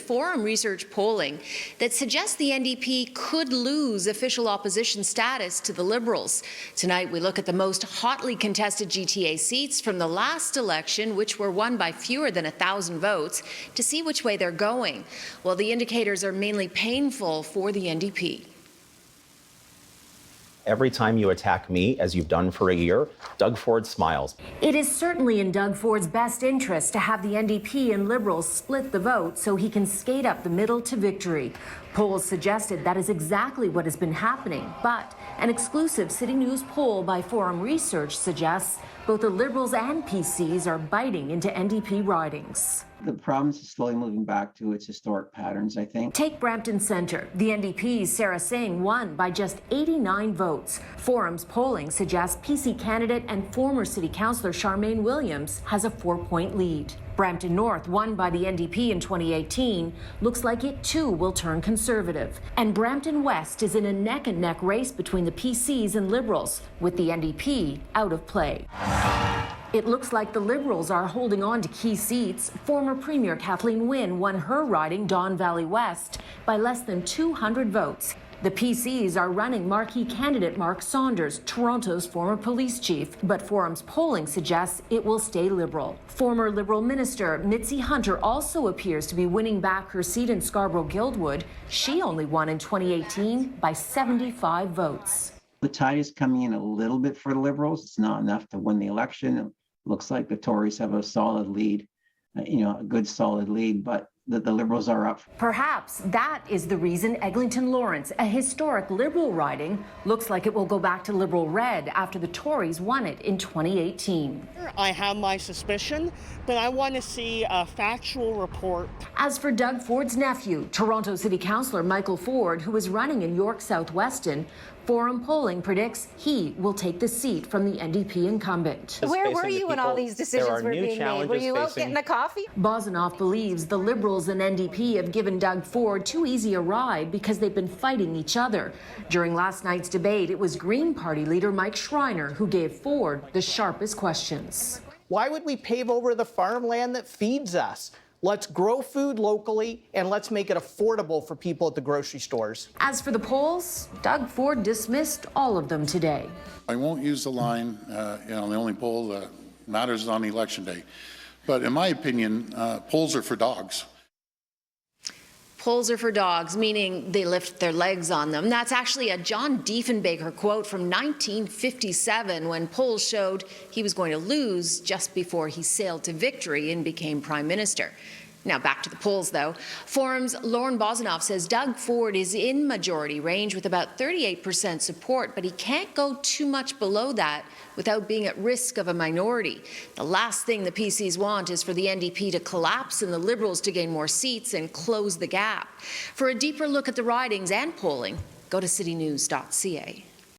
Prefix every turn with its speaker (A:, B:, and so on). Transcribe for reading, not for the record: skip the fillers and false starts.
A: Forum Research polling that suggests the NDP could lose official opposition status to the Liberals. Tonight, we look at the most hotly contested GTA seats from the last election, which were won by fewer than 1,000 votes, to see which way they're going. Well, the indicators are mainly painful for the NDP.
B: Every time you attack me, as you've done for a year, Doug Ford smiles.
C: It is certainly in Doug Ford's best interest to have the NDP and Liberals split the vote so he can skate up the middle to victory. Polls suggested that is exactly what has been happening, but an exclusive CityNews poll by Forum Research suggests both the Liberals and PCs are biting into NDP ridings.
D: The province is slowly moving back to its historic patterns, I think.
C: Take Brampton Centre. The NDP's Sarah Singh won by just 89 votes. Forum's polling suggests PC candidate and former City Councillor Charmaine Williams has a 4-point lead. Brampton North, won by the NDP in 2018, looks like it too will turn Conservative. And Brampton West is in a neck-and-neck race between the PCs and Liberals, with the NDP out of play. It looks like the Liberals are holding on to key seats. Former Premier Kathleen Wynne won her riding, Don Valley West, by less than 200 votes. The PCs are running marquee candidate Mark Saunders, Toronto's former police chief, but Forum's polling suggests it will stay Liberal. Former Liberal Minister Mitzi Hunter also appears to be winning back her seat in Scarborough-Guildwood. She only won in 2018 by 75 votes.
D: The tide is coming in a little bit for the Liberals. It's not enough to win the election. It looks like the Tories have a solid lead, a good solid lead, but the Liberals are up.
C: Perhaps that is the reason Eglinton Lawrence, a historic Liberal riding, looks like it will go back to Liberal red after the Tories won it in 2018.
E: I have my suspicion, but I want to see a factual report.
C: As for Doug Ford's nephew, Toronto City Councillor Michael Ford, who is running in York South-Weston, Forum polling predicts he will take the seat from the NDP incumbent.
F: Where were you when all these decisions were being made? Were you out getting a coffee?
C: Bosanoff believes the Liberals and NDP have given Doug Ford too easy a ride because they've been fighting each other. During last night's debate, it was Green Party leader Mike Schreiner who gave Ford the sharpest questions.
E: Why would we pave over the farmland that feeds us? Let's grow food locally and let's make it affordable for people at the grocery stores.
C: As for the polls, Doug Ford dismissed all of them today.
G: I won't use the line, the only poll that matters is on election day. But in my opinion, polls are for dogs.
A: Polls are for dogs, meaning they lift their legs on them. That's actually a John Diefenbaker quote from 1957 when polls showed he was going to lose just before he sailed to victory and became Prime Minister. Now back to the polls, though. Forum's Lauren Bosanoff says Doug Ford is in majority range with about 38% support, but he can't go too much below that without being at risk of a minority. The last thing the PCs want is for the NDP to collapse and the Liberals to gain more seats and close the gap. For a deeper look at the ridings and polling, go to citynews.ca.